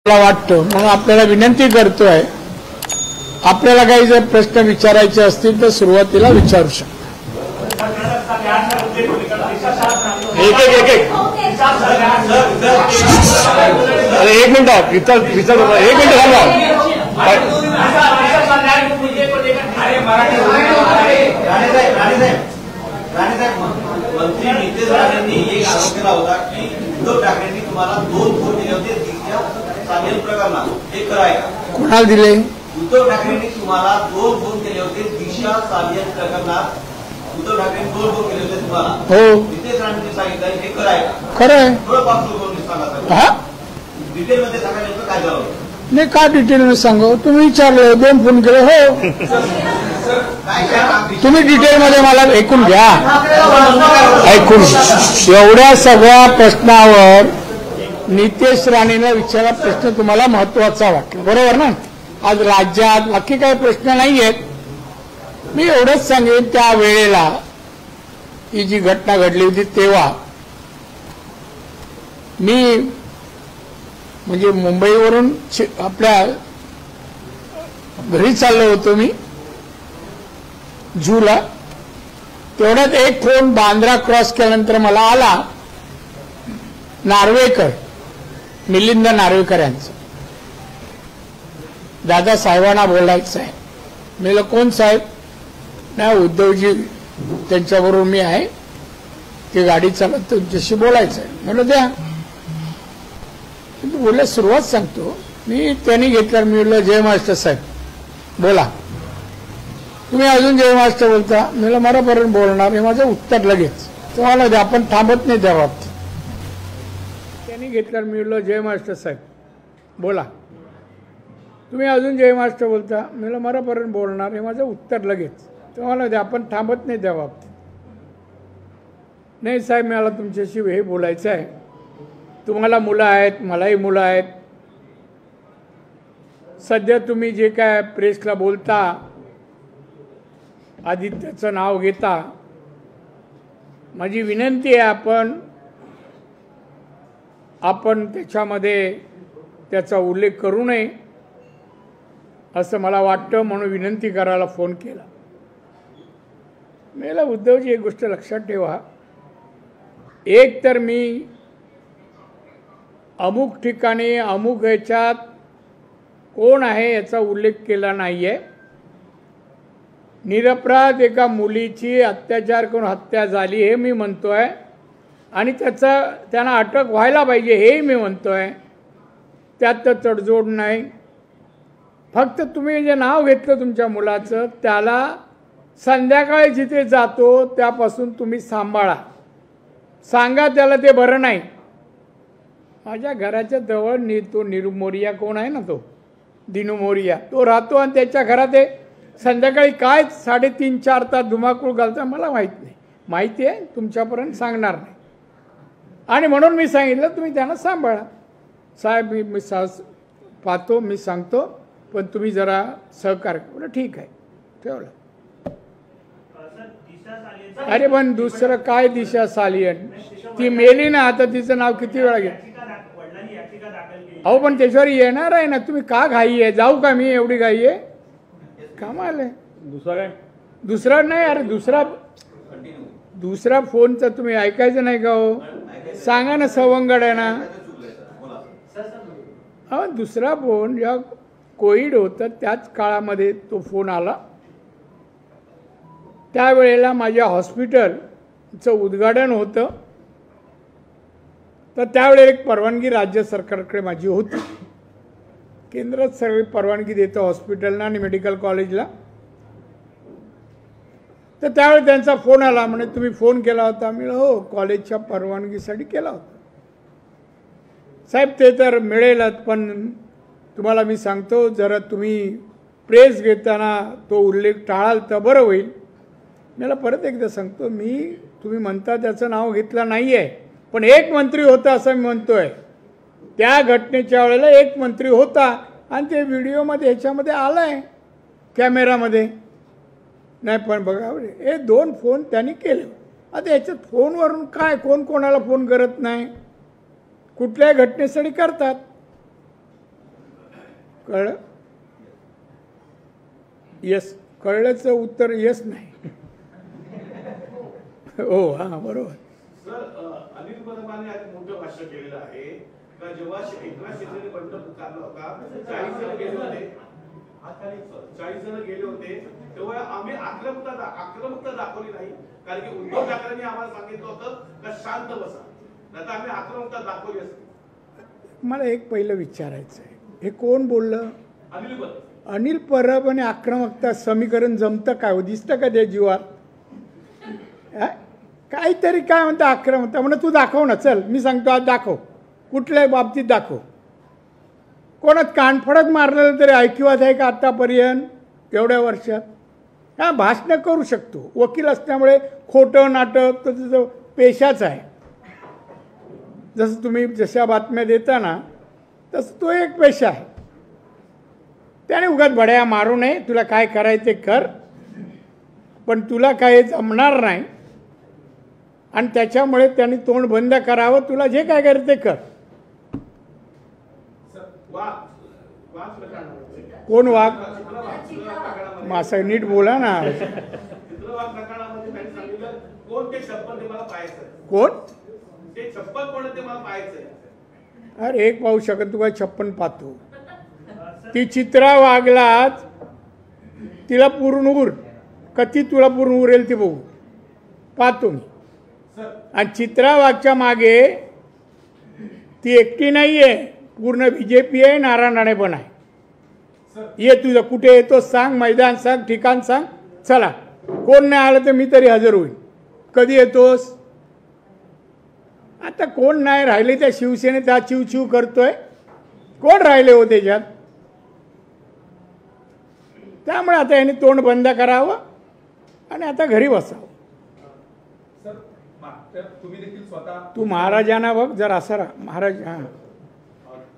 मला वाटतं म्हणून आपल्याला विनंती करतोय, आपल्याला काही जर प्रश्न विचारायचे असतील तर सुरुवातीला विचारू शकता. एक मिनिट मंत्री नितेश राणेंनी एक आरोप केला होता की उद्धव ठाकरेंनी तुम्हाला 2 फोन दिले होते दिशा सालियन प्रकरणात. हे खरं आहे का? कोणाला दिले? उद्धव ठाकरेंनी तुम्हाला 2 फोन केले होते दिशा सालियन प्रकरणात. उद्धव ठाकरेंनी 2 फोन केले होते तुम्हाला. हो. नितेश राणेंनी सांगितलं. हे खरं आहे का? खरं आहे. थोडं पार्श्वभूमी सांगा. डिटेलमध्ये सांगा नेमकं काय झालं. नाही, का डिटेलमध्ये सांगू? तुम्ही विचारलं 2 फोन केले. हो, तुम्ही डिटेलमध्ये मला ऐकून घ्या. ऐकून एवढ्या सगळ्या प्रश्नावर नितेश राणेला विचारा प्रश्न तुम्हाला महत्वाचा वाटला, बरोबर ना? आज राज्यात बाकी काही प्रश्न नाही आहेत. मी एवढंच सांगेन, त्या वेळेला ही जी घटना घडली होती तेव्हा मी म्हणजे मुंबईवरून आपल्या घरी चाललो होतो मी जूला. तेवढ्यात एक फोन बांद्रा क्रॉस केल्यानंतर मला आला, नार्वेकर, मिलिंद नार्वेकर यांचा. दादा साहेबांना बोलायचं आहे. मी म्हणलं कोण साहेब? नाही, उद्धवजी त्यांच्याबरोबर मी आहे, ते गाडी चालत तुमच्याशी बोलायचं आहे. म्हणलं द्या. बोलल्या सुरुवात सांगतो मी. त्यांनी घेतल्यावर मी म्हणलं जय महाराष्ट्र साहेब बोला. तुम्ही अजून जय महाराष्ट्र बोलता? मी मरापर्यंत बोलणार, हे माझं उत्तर लगेच. तुम्हाला द्या, आपण थांबत नाही त्या बाबतीत. त्यांनी घेतल्यावर मी म्हणलं जय महाराष्ट्र साहेब बोला. तुम्ही अजून जय महाराष्ट्र बोलता? मी मरापर्यंत बोलणार, हे माझं उत्तर लगेच. तुम्हाला द्या, आपण थांबत नाही त्या बाबतीत. नाही साहेब, मला तुमच्याशी हे बोलायचं आहे. तुम्हाला मुलं आहेत, मलाही मुलं आहेत. सध्या तुम्ही जे काय प्रेसला बोलता, आदित्यचं नाव घेता, माझी विनंती आहे आपण त्याच्यामध्ये त्याचा उल्लेख करू नये असं मला वाटतं, म्हणून विनंती करायला फोन केला. मला उद्धवजी एक गोष्ट लक्षात ठेवा, एक तर मी अमुक ठिकाणी अमुक याच्यात कोण आहे याचा उल्लेख केला नाही आहे. निरपराध एका मुलीची अत्याचार करून हत्या झाली हे मी म्हणतोय, आणि त्यांना अटक व्हायला पाहिजे हेही मी म्हणतोय. त्यात तर तडजोड नाही. फक्त तुम्ही जे नाव घेतलं तुमच्या मुलाचं, त्याला संध्याकाळी जिथे जातो त्यापासून तुम्ही सांभाळा. सांगा त्याला ते बरं नाही. माझ्या घराच्या जवळ तो निरू मोरिया कोण आहे ना, तो दिनू मोरिया, तो राहतो. आणि त्याच्या घरात संध्याकाळी काय 3.5-4 तास धुमाकूळ घालता मला माहीत नाही. माहिती आहे, तुमच्यापर्यंत सांगणार नाही. आणि म्हणून मी सांगितलं तुम्ही त्यांना सांभाळा. साहेब मी पाहतो, मी सांगतो, पण तुम्ही जरा सहकार्य करा. ठीक आहे, ठेवलं. अरे पण दुसरं काय दिशा सालियन? ती मेली ना, आता तिचं नाव किती वेळा घेत. अहो पण त्याच्यावर येणार आहे ना. तुम्ही का घाई आहे? जाऊ का मी? एवढी घाई आहे? कमाल आहे. दुसरा नाही. अरे दुसरा फोनचा तुम्ही ऐकायचं नाही का हो? सांगा ना, सवंगड आहे ना. हा दुसरा फोन जेव्हा कोविड होतं त्याच काळामध्ये तो फोन आला. त्यावेळेला माझ्या हॉस्पिटलचं उद्घाटन होतं. तर त्यावेळेला एक परवानगी राज्य सरकारकडे माझी होती. केंद्रात सगळी परवानगी देतं हॉस्पिटलला आणि मेडिकल कॉलेजला. तर त्यावेळी त्यांचा फोन आला, म्हणे तुम्ही फोन केला होता? मी हो, कॉलेजच्या परवानगीसाठी केला होता. साहेब ते तर मिळेलच, पण तुम्हाला मी सांगतो जरा तुम्ही प्रेस घेताना तो उल्लेख टाळाल तर बरं होईल. मला परत एकदा सांगतो, तुम्ही म्हणता त्याचं नाव घेतलं नाही आहे, पण एक मंत्री होता असं मी म्हणतोय. त्या घटनेच्या वेळेला एक मंत्री होता आणि ते व्हिडिओमध्ये ह्याच्यामध्ये आलं आहे कॅमेरामध्ये. नाही पण बघा, हे 2 फोन त्यांनी केले. आता याच्यात फोनवरून काय, कोण कोणाला फोन करत नाही, कुठल्याही घटनेसाठी करतात. कळलं? यस. कळल्याचं उत्तर यस नाही. हो, हां, बरोबर. सर, अनिल परमाने आज मोठं भाष्य केलेलं आहे का जेव्हा एकनाथ शिंदेने बंड पुकारला होता 40 जण गेले होते, 40 जण गेले होते, तेव्हा आम्ही आक्रमकता दाखवली नाही, कारण की उद्धव ठाकरेंनी आम्हाला सांगितलं होतं का शांत बसा, नाहीतर आम्ही आक्रमकता दाखवली असते. मला एक पहिलं विचारायचं आहे, हे कोण बोललं? अनिल परब. अनिल परब आणि आक्रमकता समीकरण जमतं काय हो? दिसतं का त्या जीवात? काहीतरी काय म्हणतं आक्रमकता, म्हणून तू दाखव ना, चल मी सांगतो आज दाखव, कुठल्याही बाबतीत दाखव. कोणात कानफडक मारलेलं तरी ऐकिवात आहे का आत्तापर्यंत एवढ्या वर्षात? हा, भाषणं करू शकतो, वकील असल्यामुळे खोटं नाटक तर तुझं पेशाच आहे. जसं तुम्ही जशा बातम्या देता ना तसं तो एक पेशा आहे. त्याने उगाच बड्या मारू नये, तुला काय करायचं ते कर, पण तुला काय जमणार नाही आणि त्याच्यामुळे त्यांनी तोंड बंद करावं, तुला जे काय करायचं ते कर. कोण वाघ? मासा नीट बोला ना. कोण? अरे एक पाहू शकत, तू काय 56 पाहतो? ती चित्रा वागलाच, तिला पूर्ण उर कधी तुला पूर्ण उरेल ते बघू, पाहतो मी. आणि चित्रा वाघच्या मागे ती एकटी नाही आहे, पूर्ण BJP आहे, नारायण राणे पण आहे. ये तुझं कुठे येतो सांग, मैदान सांग, ठिकाण सांग, चला. कोण नाही आलं तर मी तरी हजर होईल. कधी येतोस? आता कोण नाही राहिले त्या शिवसेनेत, त्या चिवचिव करतोय, कोण राहिले हो त्याच्यात? त्यामुळे आता यांनी तोंड बंद करावं आणि आता घरी बसावं. तुम्ही देखील स्वतः, तू महाराजांना बघ जर असं महाराज. हां,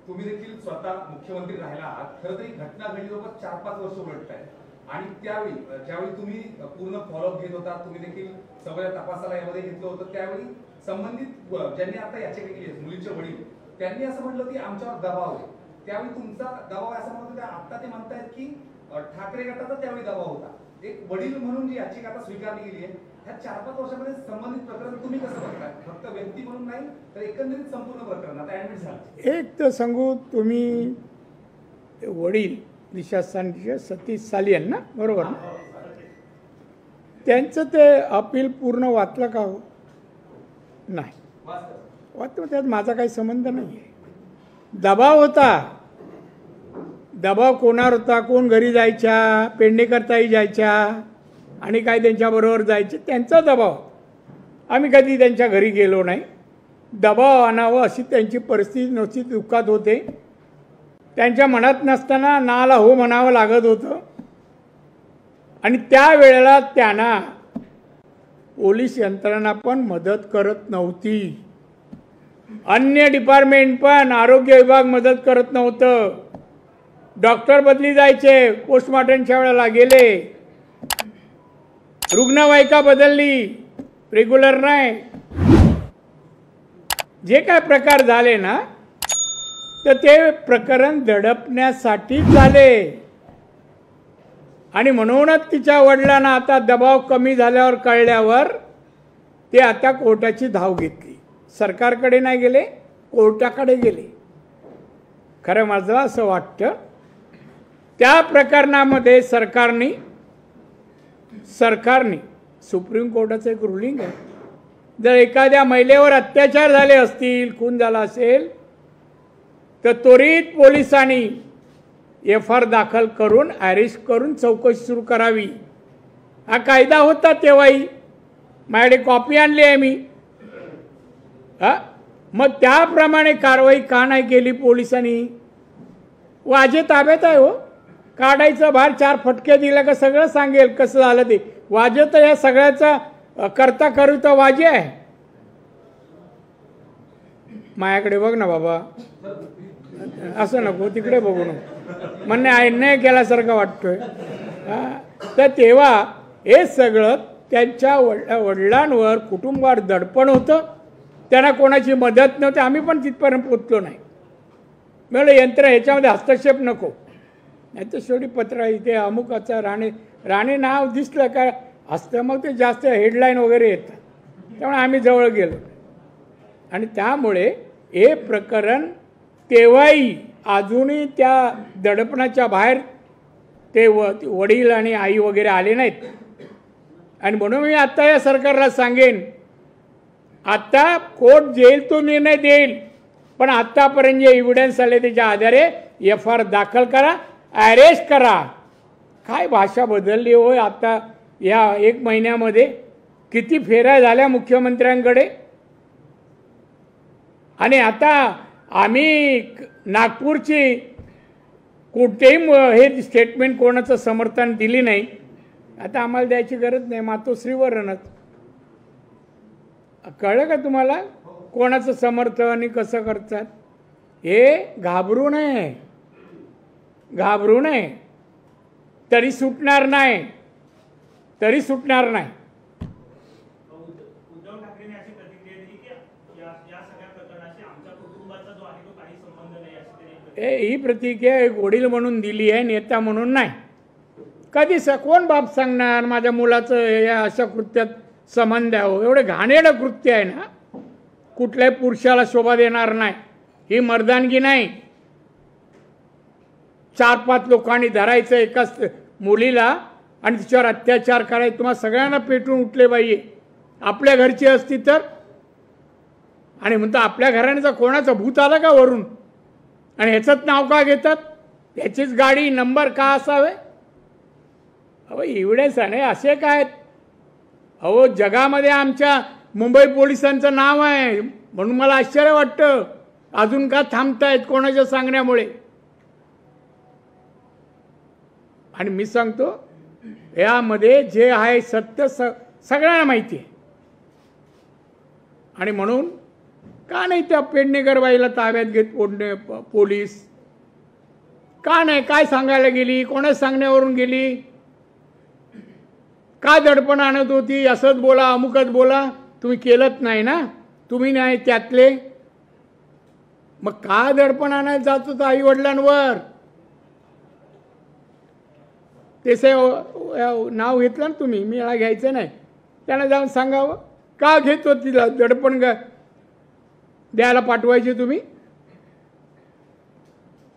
तुम्ही देखील स्वतः मुख्यमंत्री राहिला आहात. खरं तर ही घटना घडली जवळपास 4-5 वर्ष उलट आहे आणि त्यावेळी ज्यावेळी तुम्ही पूर्ण फॉलोअप घेत होता, तुम्ही देखील सगळ्या तपासाला यामध्ये घेतलं होतं, त्यावेळी संबंधित ज्यांनी आता याचिका केली आहे, मुलीचे वडील, त्यांनी असं म्हटलं की आमच्यावर दबाव आहे. त्यावेळी तुमचा दबाव असं म्हणत होता, आता ते म्हणतायत की ठाकरे गटाचा त्यावेळी दबाव होता. एक वडील म्हणून जी याचिका आता स्वीकारली गेली आहे, ह्या 4-5 वर्षामध्ये संबंधित प्रकरण तुम्ही कसं बघताय? फक्त व्यक्ती म्हणून नाही तर एकंदरीत संपूर्ण प्रकरण आता ऍडमिट झालं. एक तर सांगू, तुम्ही वडील दिशास्थानचे सतीश सालियन ना, बरोबर ना, त्यांचं ते अपील पूर्ण वाचलं का हो? नाही वाचलं. त्यात माझा काही संबंध नाही आहे. दबाव होता. दबाव कोणावर होता? कोण घरी जायच्या, पेडणेकरताही जायच्या आणि काय त्यांच्याबरोबर जायचे, त्यांचा दबाव. आम्ही कधी त्यांच्या घरी गेलो नाही. दबाव आणावं अशी त्यांची परिस्थिती नव्हती, दुःखात होते. त्यांच्या मनात नसताना नाला हो म्हणावं लागत होतं आणि त्यावेळेला त्यांना पोलीस यंत्रणा पण मदत करत नव्हती. अन्य डिपार्टमेंट पण, आरोग्य विभाग मदत करत नव्हतं. डॉक्टर बदली जायचे, पोस्टमॉर्टमच्या वेळेला गेले, रुग्णवाहिका बदलली, रेग्युलर नाही. जे काय प्रकार झाले ना तर ते प्रकरण दडपण्यासाठी झाले आणि म्हणूनच तिच्या वडिलांना आता दबाव कमी झाल्यावर कळल्यावर ते आता कोर्टाची धाव घेतली. सरकारकडे नाही गेले, कोर्टाकडे गेले. खरं मला असं वाटतं त्या प्रकरणामध्ये सरकारने सुप्रीम कोर्टाचं एक रुलिंग आहे, जर एखाद्या महिलेवर अत्याचार झाले असतील, खून झाला असेल तर त्वरित पोलिसांनी FR दाखल करून अरेस्ट करून चौकशी सुरू करावी. हा कायदा होता तेव्हाही, माझ्याकडे कॉपी आणली आहे मी. मग त्याप्रमाणे कारवाई का नाही केली पोलिसांनी? वाजे ताब्यात आहे हो, काढायचं बाहेर, 4 फटके दिले का सगळं सांगेल कसं झालं ते. वाजे तर या सगळ्याचा करता करू तर वाजे आहे. माझ्याकडे बघ ना बाबा, असं नको तिकडे बघू नको, म्हणणे अन्याय केल्यासारखं वाटतोय. तर तेव्हा हे सगळं त्यांच्या वडिलांवर, कुटुंबावर दडपण होतं. त्यांना कोणाची मदत नव्हती. आम्ही पण तिथपर्यंत पोचलो नाही. म्हणलं यंत्र ह्याच्यामध्ये हस्तक्षेप नको. नाही तर शेवटी पत्र इथे अमुकाचं राणे नाव दिसलं का असतं, मग ते जास्त हेडलाईन वगैरे येतात. त्यामुळे आम्ही जवळ गेलो आणि त्यामुळे हे प्रकरण तेव्हाही अजूनही त्या दडपणाच्या बाहेर ते वडील आणि आई वगैरे आले नाहीत. आणि म्हणून मी आत्ता या सरकारला सांगेन, आता कोर्ट जेल तो निर्णय देईल, पण आत्तापर्यंत जे एव्हिडन्स आले त्याच्या आधारे FIR दाखल करा, अरेस्ट करा. काय भाषा बदलली होय. आता या 1 महिन्यामध्ये किती फेऱ्या झाल्या मुख्यमंत्र्यांकडे. आणि आता आम्ही नागपूरची कुठेही हे स्टेटमेंट कोणाचं समर्थन दिली नाही. आता आम्हाला द्यायची गरज नाही, मातोश्रीवरूनच. कळलं का तुम्हाला कोणाचं समर्थन आणि कसं करतात. हे घाबरू नये, घाबरू नये. तरी सुटणार नाही, तरी सुटणार नाही. उद्धव ठाकरेंनी अशी प्रतिक्रिया दिली की या सगळ्या प्रकरणाशी आमच्या कुटुंबाचा जो आहे तो काही संबंध नाही अशी ही प्रतिक्रिया एक वडील म्हणून दिली आहे, नेता म्हणून नाही. कधी कोण बाप सांगणार माझ्या मुलाचं या अशा कृत्यात संबंध आहे. एवढे घाणेरडं कृत्य आहे ना, कुठल्याही पुरुषाला शोभा देणार नाही. ही मर्दानगी नाही. 4-5 लोकांनी धरायचं एकाच मुलीला आणि तिच्यावर अत्याचार करायचे. तुम्हाला सगळ्यांना पेटून उठले पाहिजे. आपल्या घरची असती तर. आणि म्हणतो आपल्या घराण्याचा कोणाचा भूत आला का वरून, आणि ह्याचंच नाव का घेतात, ह्याचीच गाडी नंबर का असावे. अहो एवढेच नाही असे काय. अहो जगामध्ये आमच्या मुंबई पोलिसांचं नाव आहे, म्हणून मला आश्चर्य वाटतं अजून का थांबतायत कोणाच्या सांगण्यामुळे. आणि मी सांगतो यामध्ये जे आहे सत्य सगळ्यांना माहिती आहे. आणि म्हणून का नाही त्या पेडणेकर बाईला ताब्यात घेत पोलीस, का नाही, काय सांगायला गेली, कोणाच सांगण्यावरून गेली, का दडपण आणत होती, असंच बोला अमुकच बोला. तुम्ही केलंच नाही ना, तुम्ही नाही त्यातले, मग का दडपण आणायला जात होतं आई वडिलांवर. त्याचे नाव घेतलं ना तुम्ही, मी याला घ्यायचं नाही, त्यांना जाऊन सांगावं का घेत होती तिला दडपण द्यायला पाठवायचे तुम्ही.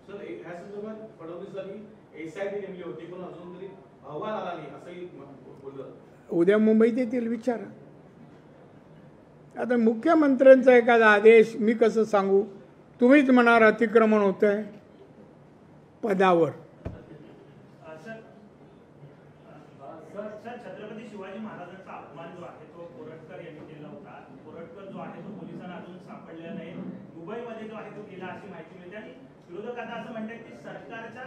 सर ह्या संदर्भात फडणवीसांनी SIT नेमली होती, पण अजून तरी अहवाल आला नाही असंही बोललं. उद्या मुंबईत येतील विचारा. आता मुख्यमंत्र्यांचा एखादा आदेश मी कसं सांगू. तुम्हीच म्हणाल अतिक्रमण होत आहे पदावर. छत्रपती शिवाजी महाराजांचा अपमान जो आहे तो कोरटकर यांनी केला होता. कोरटकर जो आहे तो पोलिसांना अजून सापडलेला नाही. दुबईमध्ये जो आहे तो गेला अशी माहिती मिळते. आणि विरोधक आता असं म्हणतात की सरकारच्या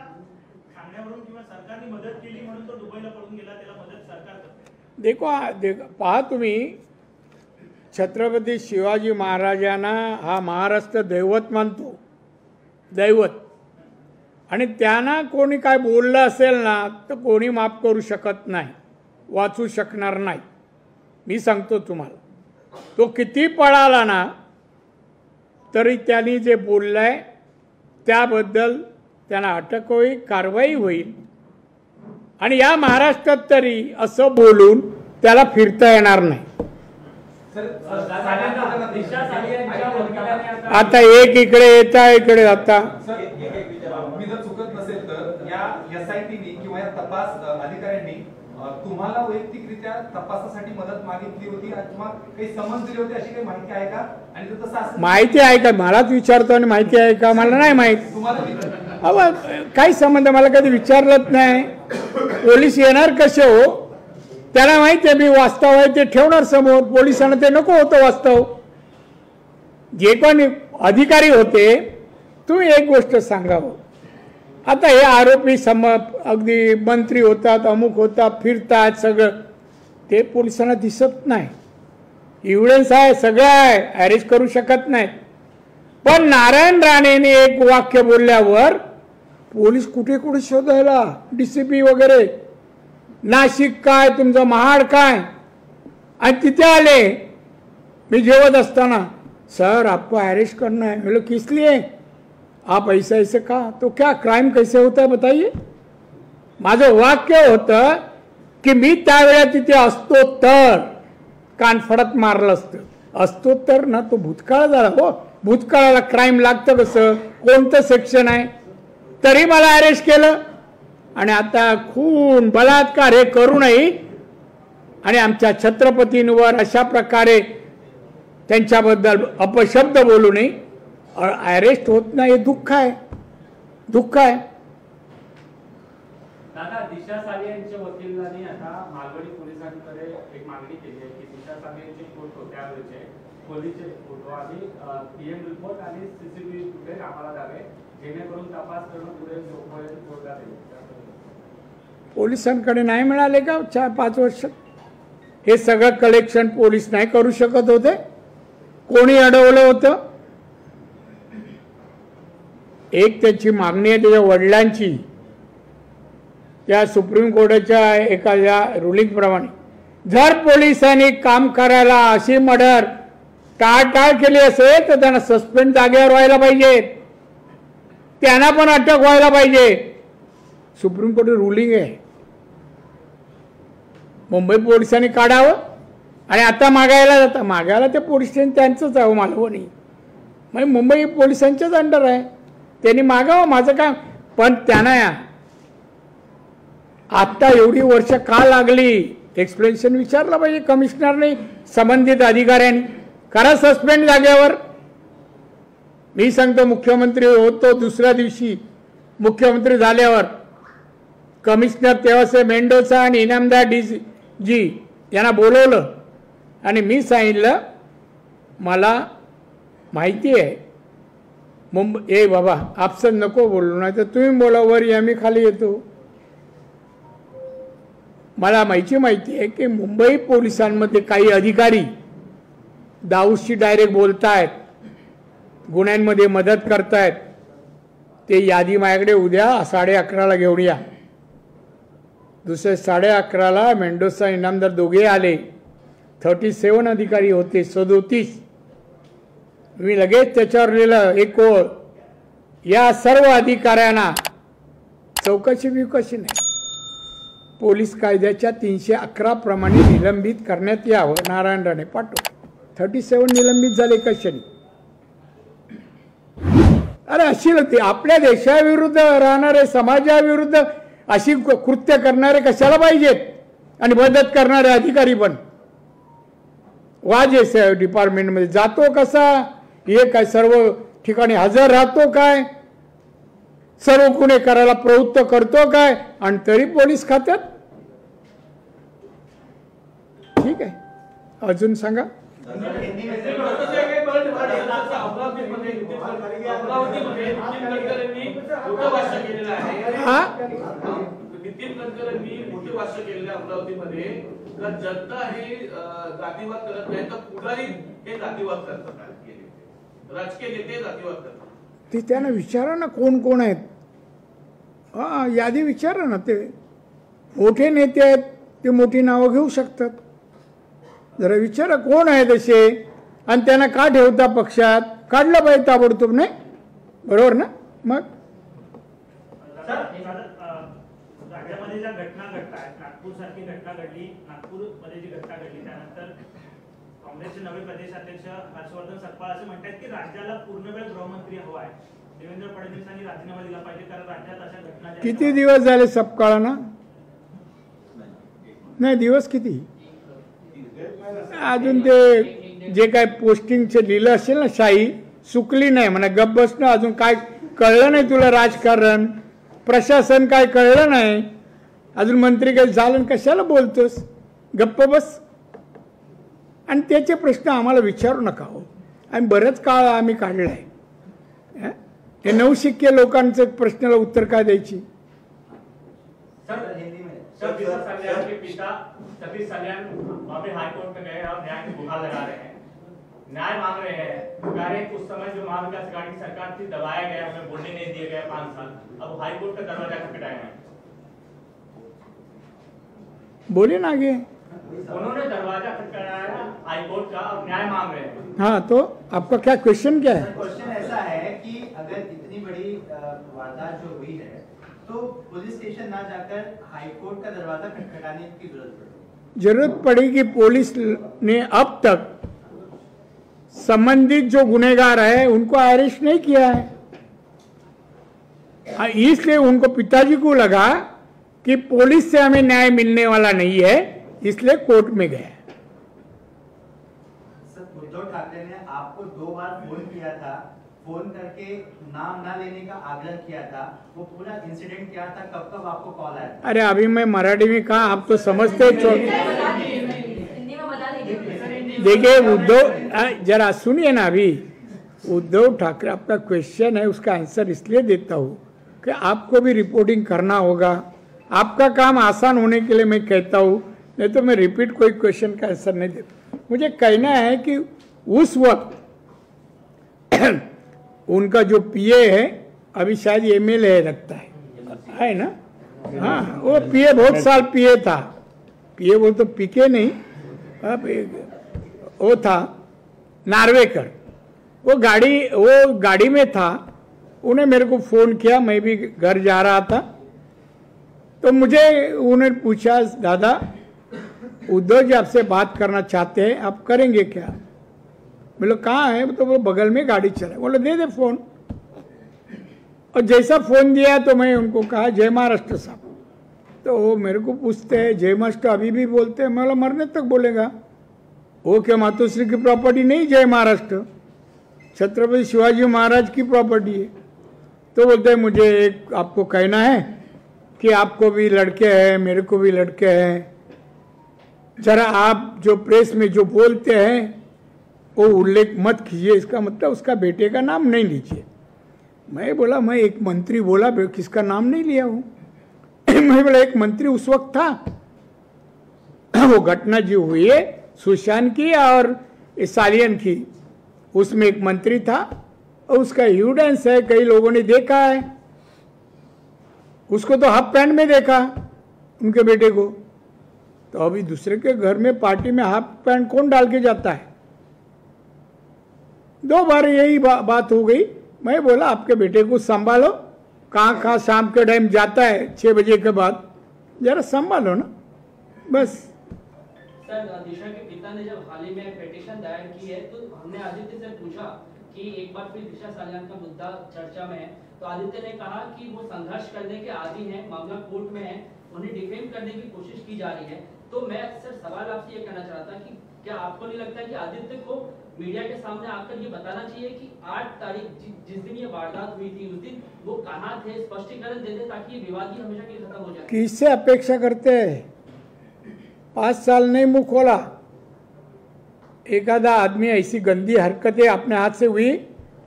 सांगण्यावरून किंवा सरकारने मदत केली म्हणून तो दुबईला पळून गेला, त्याला मदत सरकार करते. देखो पहा तुम्ही, छत्रपती शिवाजी महाराजांना हा महाराष्ट्र दैवत मानतो, दैवत. आणि त्यांना कोणी काय बोललं असेल ना तर कोणी माफ करू शकत नाही, वाचू शकणार नाही. मी सांगतो तुम्हाला, तो किती पळाला ना तरी त्यांनी जे बोललंय त्याबद्दल त्यांना अटक होईल, कारवाई होईल. आणि या महाराष्ट्रात तरी असं बोलून त्याला फिरता येणार नाही. आता एक इकडे येता इकडे जाता. मी जर चुकत नसेल तर या SITनी किंवा या तपास अधिकाऱ्यांनी तुम्हाला वैयक्तिकरित्या तपासासाठी मदत मागितली होती किंवा काही समन्स दिले होते अशी काही माहिती आहे का. आणि जर तसं असेल माहिती आहे का, मलाच विचारतो आणि माहिती आहे का, मला नाही माहित. तुम्हाला काही संबंध, मला कधी विचारलंच नाही. पोलीस येणार कसे हो, त्याला माहिती आहे मी वास्तव आहे ते ठेवणार समोर. पोलिसांना ते नको होतं वास्तव. जे पण अधिकारी होते, तुम्ही एक गोष्ट सांगावं, आता हे आरोपी अगदी मंत्री होतात, अमुक होतात, फिरतात, सगळं ते पोलिसांना दिसत नाही. एव्हिडन्स आहे, सगळं आहे, अरेस्ट करू शकत नाहीत. पण नारायण राणेने एक वाक्य बोलल्यावर पोलीस कुठे कुठे शोधायला, DCP वगैरे, नाशिक काय, तुमचं महाड काय. आणि तिथे आले, मी जेवत असताना, सर आपको अरेस्ट करना है. मैं बोला किस लिए, आप ऐसा ऐसे कहा, तो क्या क्राइम कैसे होता है बताइए. माझं वाक्य होतं की मी त्यावेळेला तिथे असतो तर कानफडत मारलं असतो तर ना, तो भूतकाळ झाला. हो, भूतकाळाला क्राईम लागतं कसं, कोणतं सेक्शन आहे, तरी मला अरेस्ट केलं. आणि आता खून बलात्कार हे करूनही आणि आमच्या छत्रपतींवर अशा प्रकारे त्यांच्याबद्दल अपशब्द बोलूनही अरेस्ट होत नाही, हे दुःख आहे, दुःख आहे. दादा, दिशा साली यांच्या वकिलांनी आता मालवणी पोलिसांकडे एक मागणी केली आहे की दिशा साली यांचे फोटो, त्यावेळेचे पोलीसचे फोटो आणि पीएम रिपोर्ट आणि सीसीटीव्ही फुटेज आम्हाला द्यावे, जेणेकरून तपास करून पुढे तोडगा देईल. पोलिसांकडे नाही मिळाले का 4-5 वर्ष? हे सगळं कलेक्शन पोलीस नाही करू शकत होते? कोणी अडवलं होतं? एक त्याची मागणी आहे त्याच्या वडिलांची, त्या सुप्रीम कोर्टाच्या एखाद्या रुलिंगप्रमाणे जर पोलिसांनी काम करायला अशी मर्डर टाळटाळ केली असेल तर त्यांना सस्पेंड जागेवर व्हायला पाहिजे, त्यांना पण अटक व्हायला पाहिजे. सुप्रीम कोर्ट रुलिंग आहे. मुंबई पोलिसांनी काढावं आणि आता मागायला ते पोलीस स्टेशन त्यांचंच आहे मालवणी, म्हणजे मुंबई पोलिसांच्याच अंडर आहे, त्यांनी मागावं, माझं काय. पण त्यांना आत्ता एवढी वर्ष का लागली एक्सप्लेनेशन विचारलं पाहिजे कमिशनरने, संबंधित अधिकाऱ्यांनी. करा सस्पेंड जागेवर. मी सांगतो, मुख्यमंत्री होतो दुसऱ्या दिवशी मुख्यमंत्री झाल्यावर कमिशनर तेव्हाचे मेंडोसा आणि इनामदार जी यांना बोलवलं आणि मी सांगितलं मला माहिती आहे मुंबई, ए बाबा आपसं नको बोलू, नाही तर तुम्ही बोला वर या, मी खाली येतो. मला माहिती आहे की मुंबई पोलिसांमध्ये काही अधिकारी दाऊदशी डायरेक्ट बोलतायत, गुन्ह्यांमध्ये मदत करतायत. ते यादी माझ्याकडे उद्या 11:30ला घेऊन या. दुसरे 11:30ला मेंडोसा इनामदार दोघे आले. 37 अधिकारी होते, 37. मी लगेच त्याच्यावर लिहिलं एक ओळ, या सर्व अधिकाऱ्यांना चौकशी नाही, पोलीस कायद्याच्या 311 प्रमाणे निलंबित करण्यात यावं. नारायण राणे पाठव. 37 निलंबित झाले कशाने? अरे अशी होती आपल्या देशाविरुद्ध राहणारे, समाजाविरुद्ध अशी कृत्य करणारे कशाला पाहिजेत? आणि मदत करणारे अधिकारी पण वाजे डिपार्टमेंटमध्ये जातो कसा, हे काय सर्व ठिकाणी हजर राहतो काय, सर्व गुन्हे करायला प्रवृत्त करतो काय, आणि तरी पोलीस खात्यात. ठीक आहे, अजून सांगा. हा, नितीन गडकरींनी मोठे भाष्य केलेले अमरावतीमध्ये, तर जनता हे जातीवाद करत नाही तर पुढारी हे जातीवाद करतात, राजकीय नेते जातीवाद करतात. ते त्यांना विचारा ना कोण कोण आहेत. हा, यादी विचारा ना. ते मोठे नेते आहेत, ते मोठी नावं घेऊ शकतात. जरा विचारा कोण आहेत असे, आणि त्यांना का ठेवता पक्षात, काढलं पाहिजे ताबडतोब. नाही बरोबर ना? मग राज्यामध्ये ज्या घटना घडतात, नागपूर सारखी घटना घडली, नागपूरमध्ये जी घटना घडली त्यानंतर काँग्रेसचे नवे प्रदेशाध्यक्ष हर्षवर्धन सपकाळ असे म्हणतात की राज्याला पूर्णवेळ गृहमंत्री हवा आहे, देवेंद्र फडणवीसांनी राजीनामा दिला पाहिजे, कारण राज्यात अशा घटना. किती दिवस झाले सपकाळांना? नाही, दिवस किती अजून ते जे काय पोस्टिंगचे लिहिलं असेल ना, शाही सुकली नाही म्हणा. गप्प बसणं, अजून काय कळलं नाही तुला, राजकारण प्रशासन काय कळलं नाही अजून, मंत्री काही झालं, कशाला बोलतोस, गप्प बस. आणि त्याचे प्रश्न आम्हाला विचारू नका हो. आम्ही बरंच काळ आम्ही काढला आहे. हे नवशिक्के लोकांचं प्रश्नाला उत्तर काय द्यायची? सतीश साल्यान अभी हाईकोर्ट में गए और न्याय की गुहार लगा रहे हैं, न्याय मांग रहे हैं, कह रहे हैं उस समय जो महाविकास अघाड़ी की सरकार थी दबाया गया, हमें बोलने नहीं दिए गए 5 साल, अब हाईकोर्ट का दरवाजा खटखटाया है. बोले ना आगे उन्होंने दरवाजा खटखटाया हाईकोर्ट का और न्याय मांग रहे हैं। हाँ, तो आपका क्या क्वेश्चन क्या है? क्वेश्चन ऐसा है कि अगर इतनी बड़ी वारदात जो हुई है तो पुलिस स्टेशन ना जाकर हाईकोर्ट का दरवाजा खटखटाने की जरूरत पड़ेगी। पुलिस ने अब तक संबंधित जो गुनहगार है उनको अरेस्ट नहीं किया है, इसलिए उनको पिताजी को लगा कि पुलिस से हमें न्याय मिलने वाला नहीं है, इसलिए कोर्ट में गए। सर, उद्धव ठाकरे ने आपको 2 बार फोन किया था, फोन करके नाम ना लेने का आग्रह किया था, वो पूरा इंसिडेंट क्या था, कब कब आपको कॉल आया था? अरे अभी मैं मराठी में कहा, आप तो समझते हो। देखिए उद्धव, जरा सुनिए ना, अभी उद्धव ठाकरे, आपका क्वेश्चन है उसका आंसर इसलिए देता हूँ कि आपको भी रिपोर्टिंग करना होगा, आपका काम आसान होने के लिए मैं कहता हूँ, नहीं तो मैं रिपीट कोई क्वेश्चन का आंसर नहीं देता। मुझे कहना है कि उस वक्त उनका जो पीए है, अभी शायद एमएलए लगता है ना? हाँ, वो पीए बहुत साल पीए था, पीए वो तो पीके नहीं, वो था नार्वेकर, वो गाड़ी में था, उन्हें मेरे को फोन किया, मैं भी घर जा रहा था, तो मुझे उन्होंने पूछा, दादा उद्धव जी आपसे बात करना चाहते हैं, आप करेंगे क्या? बोले कहाँ है? तो वो बगल में गाड़ी चला। बोले दे फोन। और जैसा फोन दिया तो मैं उनको कहा जय महाराष्ट्र साहब, तो वो मेरे को पूछते हैं जय महाराष्ट्र अभी भी बोलते हैं? मैं मरने तक बोलेगा। वो क्या मातोश्री की प्रॉपर्टी नहीं जय महाराष्ट्र, छत्रपति शिवाजी महाराज की प्रॉपर्टी है। तो बोलते हैं मुझे एक आपको कहना है कि आपको भी लड़के हैं, मेरे को भी लड़के हैं, जरा आप जो प्रेस में जो बोलते हैं वो उल्लेख मत कीजिए, इसका मतलब उसका बेटे का नाम नहीं लीजिए। मैं बोला मैं एक मंत्री बोला, किसका नाम नहीं लिया हूँ। मैं बोला एक मंत्री उस वक्त था, वो घटना जो हुई है सुशांत की और सालियन की, उसमें एक मंत्री था और उसका एविडेंस है, कई लोगों ने देखा है उसको, तो हाफ पैंट में देखा उनके बेटे को। तो अभी दूसरे के घर में पार्टी में हाफ पैंट कौन डाल के जाता है? 2 बार यही बात हो गई। मैं बोला आपके बेटे को संभालो, कहाँ कहाँ शाम के टाइम जाता है 6 बजे के बाद, जरा संभालो ना, बस। सर, दिशा के पिता ने जब हाल ही में पिटीशन दायर की है तो हमने आदित्य से पूछा कि एक बार फिर दिशा सालियान का मुद्दा चर्चा में है, तो आदित्य ने कहा कि वो संघर्ष करने के आदी हैं, मामला कोर्ट में है, उन्हें डिफेम करने की कोशिश की जा रही है। तो मैं सर सवाल आपसे ये कहना चाहता कि क्या आपको नहीं लगता कि आदित्य को मीडिया के सामने आकर ये बताना चाहिए कि 8 तारीख जिस दिन ये वारदात हुई थी उस दिन वो कहाँ थे, स्पष्टीकरण दे दे ताकि ये विवाद ही हमेशा के लिए खत्म हो जाए। किससे अपेक्षा करते हैं? 5 साल नहीं मुंह खोला, एखादा आदमी ऐसी गंदी हरकतें अपने हाथ से हुई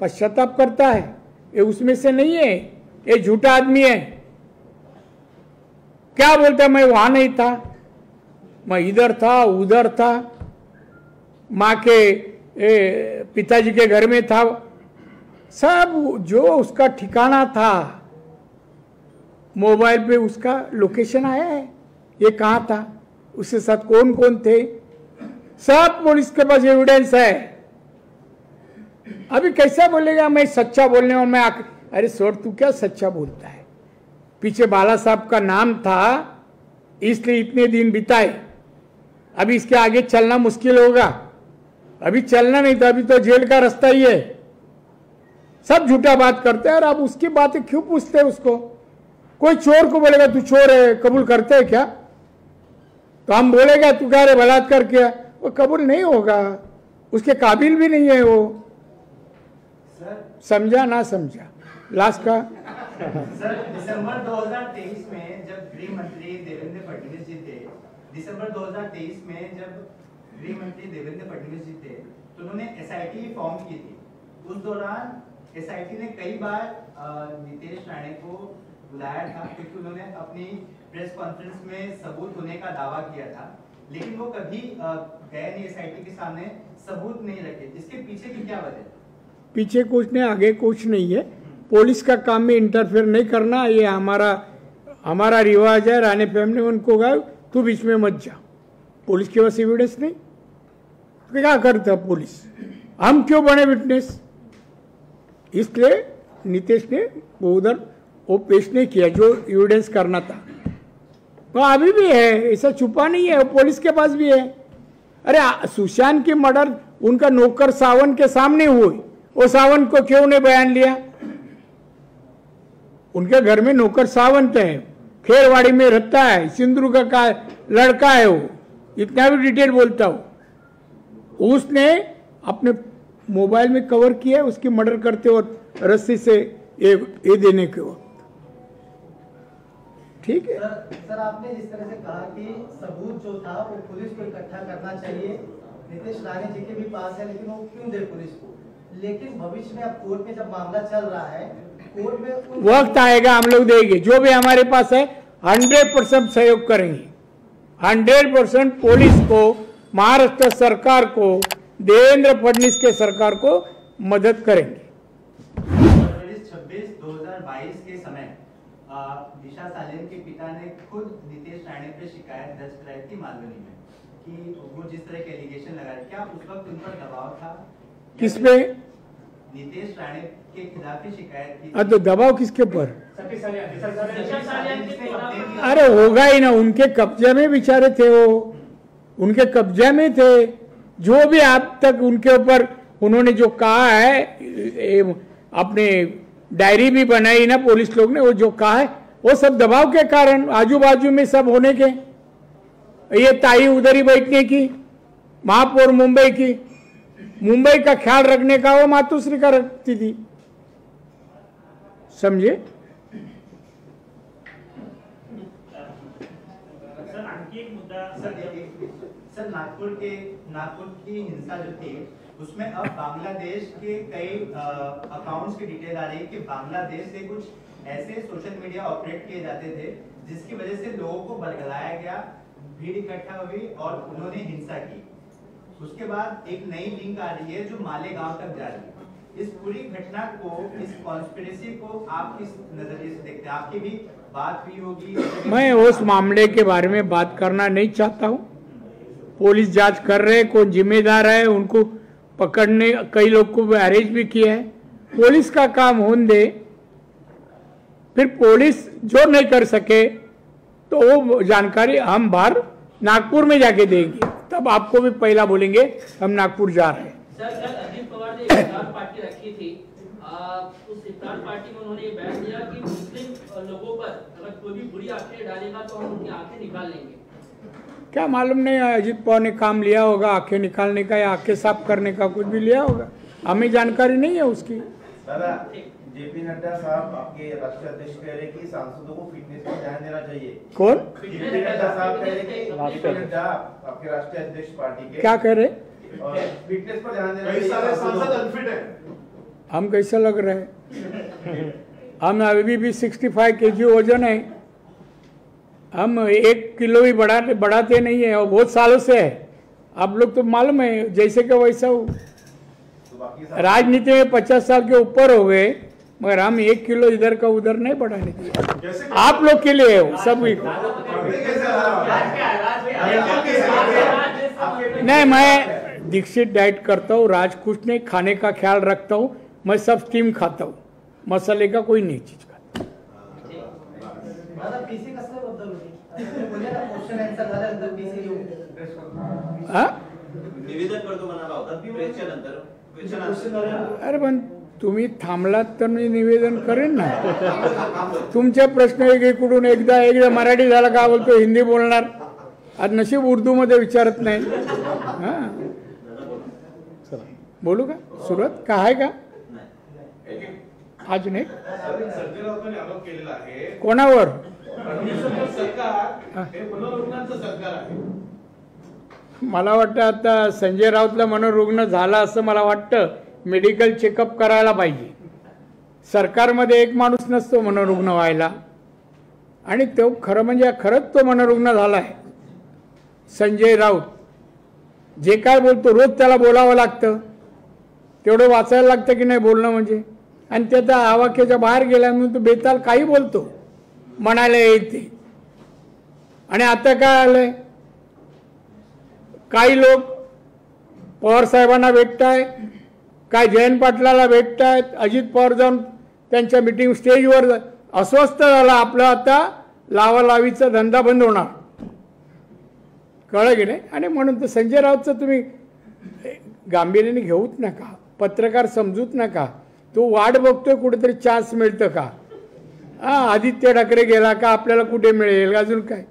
पश्चाताप करता है, ये उसमें से नहीं है, ये झूठा आदमी है। क्या बोलता है मैं वहां नहीं था, मैं इधर था उधर था, माँ के पिताजी के घर में था, सब जो उसका ठिकाना था मोबाइल पे उसका लोकेशन आया है, ये कहाँ था, उसके साथ कौन कौन थे, सब पुलिस के पास एविडेंस है। अभी कैसा बोलेगा मैं सच्चा बोलने और मैं अरे सोर तू क्या सच्चा बोलता है, पीछे बाला साहब का नाम था इसलिए इतने दिन बिताए, अभी इसके आगे चलना मुश्किल होगा, अभी चलना नहीं तो अभी तो जेल का रास्ता ही है। सब झूठा बात करते हैं और आप उसकी बातें क्यों पूछते हैं उसको? कोई चोर को बोलेगा तू चोर है, कबूल करते है क्या? तो हम बोलेगा तू क्या रे बलात्कार किया, वो कबूल नहीं होगा, उसके काबिल भी नहीं है वो। समझा ना समझा? लास्ट का सर, दिसंबर 2023 में जब गृह मंत्री देवेंद्र फडणवीस जी थे, दिसंबर 2023 में जब गृह मंत्री देवेंद्र फडणवीस जी थे तो उन्होंने एसआईटी फॉर्म की थी। उस दौरान एसआईटी ने कई बार नितेश राणे को बुलाया था क्योंकि उन्होंने अपनी प्रेस कॉन्फ्रेंस में सबूत होने का दावा किया था, लेकिन वो कभी गए नहीं एसआईटी के सामने, सबूत नहीं रखे। इसके पीछे की क्या वजह? पीछे कुछ नहीं, आगे कुछ नहीं है। पुलिस का काम में इंटरफेयर नहीं करना, ये हमारा रिवाज है। राणे फैमिली उनको कहा तू बीच में मत जा, पुलिस के पास एविडेंस नहीं तो क्या करता पुलिस, हम क्यों बने विटनेस? इसलिए नीतीश ने वो उधर वो पेश नहीं किया जो एविडेंस करना था। तो अभी भी है, ऐसा छुपा नहीं है, पुलिस के पास भी है। अरे सुशांत की मर्डर उनका नौकर सावंत के सामने हुई, वो सावंत को क्यों नहीं बयान लिया? उनके घर में नौकर सावंत है, खेरवाड़ी में रहता है, सिंधु का लड़का है, वो इतना भी डिटेल बोलता हूं। उसने अपने मोबाइल में कवर किया उसकी मर्डर करते वक्त रस्सी से ये देने के वक्त। ठीक है सर, आपने जिस तरह से कहा कि सबूत जो था वो पुलिस को इकट्ठा करना चाहिए, नीतीश राणे जी के भी पास है, लेकिन वो क्यों दे पुलिस को? लेकिन भविष्य में अब कोर्ट में जब मामला चल रहा है, कोर्ट में वक्त आएगा हम लोग देंगे, जो भी हमारे पास है 100% सहयोग करेंगे। 100% पुलिस को, महाराष्ट्र सरकार को, देवेंद्र फडणवीस के सरकार को मदद करेंगे। फरवरी 26, 2022 के समय दिशा सालियन के पिता ने खुद नीतीश राणे पे शिकायत दर्ज कराई थी मालवनी में कि वो जिस तरह के एलिगेशन लगा रहे, क्या उस वक्त उन पर दबाव था? किस पे? नीतीश राणे के खिलाफ ही शिकायत की। तो दबाव किसके ऊपर? दिशा सालियन के खिलाफ अरे होगा ही ना, उनके कब्जे में बेचारे थे, वो उनके कब्जे में थे। जो भी अब तक उनके ऊपर उन्होंने जो कहा है, अपने डायरी भी बनाई ना पुलिस लोग ने, वो जो कहा है वो सब दबाव के कारण, आजू बाजू में सब होने के। ये ताई उधर ही बैठने की, महापौर मुंबई की, मुंबई का ख्याल रखने का वो मातुश्री का रखती थी, समझे? सर आणखी एक मुद्दा सर, नागपुर की हिंसा जो थी उसमें अब बांग्लादेश के कई अकाउंट्स की डिटेल आ रही है कि बांग्लादेश से कुछ ऐसे सोशल मीडिया ऑपरेट किए जाते थे जिसकी वजह से लोगों को बरगलाया गया, भीड़ इकट्ठा हुई और उन्होंने हिंसा की। उसके बाद एक नई लिंक आ रही है जो मालेगांव तक जा रही है। इस पूरी घटना को, इस कॉन्स्पिरेसी को आप किस नजरिए से देखते हैं? आपकी भी बात हुई होगी। मैं उस मामले के बारे में बात करना नहीं चाहता हूं। पुलिस जांच कर रहे, कौन जिम्मेदार है, उनको पकड़ने, कई लोग को अरेस्ट भी किया है। पुलिस का काम होने दे, फिर पुलिस जो नहीं कर सके तो वो जानकारी हम बाहर नागपुर में जाके देंगे, तब आपको भी पहला बोलेंगे हम नागपुर जा रहे हैं। सर, कल अजित पवार ने इफ्तार पार्टी रखी थी, उस इफ्तार पार्टी में उन्होंने ये बयान दिया कि मुस्लिम लोगों पर अगर कोई भी बुरी आंखें डालेगा तो हम उनकी आंखें निकाल लेंगे। क्या मालूम नहीं, अजित पवार ने काम लिया होगा आंखें निकालने का या आंखें साफ करने का, कुछ भी लिया होगा, हमें जानकारी नहीं है उसकी। दादा, जेपी नड्डा साहब आपके राष्ट्रीय अध्यक्ष कह रहे कि सांसदों को फिटनेस पर ध्यान देना चाहिए। कौन? जेपी नड्डा साहब कह रहे कि जेपी नड्डा आपके राष्ट्रीय अध्यक्ष पार्टी के क्या कह रहे? फिटनेस पर ध्यान देना कई चाहिए। सारे सांसद अनफिट है। हम कैसा लग रहे हैं? हम अभी भी 65 kg वजन है, हम 1 किलो भी बढ़ाते नहीं है और बहुत सालों से है। आप लोग तो मालूम है जैसे कि वैसा हो। राजनीति में 50 साल के ऊपर हो गए, मगर हम 1 किलो इधर का उधर नहीं बढ़ाने दिए। आप लोग के लिए हो, सभी को नहीं। मैं दीक्षित डाइट करता हूँ, राज कुछ नहीं, खाने का ख्याल रखता हूँ, मैं सब स्टीम खाता हूँ, मसाले का कोई नहीं चीज खाता। पीसी कसल्याबद्दल होती बोलले ना, क्वेश्चन आन्सर झाल्यानंतर पीसी येऊ निवेदन करतो म्हणाला होता प्रेसच्या नंतर क्वेश्चन आन्सर। अरे पण तुम्ही थांबलात तर मी निवेदन करेन ना। तुमचे प्रश्न एकीकडून एकदा मराठी झाला का बोलतो, हिंदी बोलणार, आज नशीब उर्दू मध्ये विचारत नाही। हा बोलू का? सुरुवात का आहे का? आज नाही संजय राऊतांनी आरोप केलेला आहे कोणावर? सरकार हे मनोरुग्णांचं सरकार आहे। मला वाटतं आता संजय राऊतला मनोरुग्ण झाला असं मला वाटतं, मेडिकल चेकअप करायला पाहिजे। सरकारमध्ये एक माणूस नसतो मनोरुग्ण व्हायला, आणि तो खरं म्हणजे खरंच तो मनोरुग्ण झाला आहे संजय राऊत। जे काय बोलतो रोज त्याला बोलावं लागतं, तेवढं वाचायला लागतं की नाही बोलणं म्हणजे, आणि त्याचा आवाक्याच्या बाहेर गेल्यानंतर तो बेताल काही बोलतो, म्हणायला येते। आणि आता काय आलंय, काही लोक पवार साहेबांना भेटतायत, काय जयंत पाटलाला भेटतायत, अजित पवार जाऊन त्यांच्या मीटिंग स्टेजवर अस्वस्थ झाला. आपलं आता लावालावीचा धंदा बंद होणार, कळलं की नाही. आणि म्हणून तर संजय राऊतचं तुम्ही गांभीर्याने घेऊच नका, पत्रकार समजूच नका. तो वाट बघतोय कुठेतरी चान्स मिळतं का. आदित्य ठाकरे गेला का आपल्याला कुठे मिळेल, अजून काय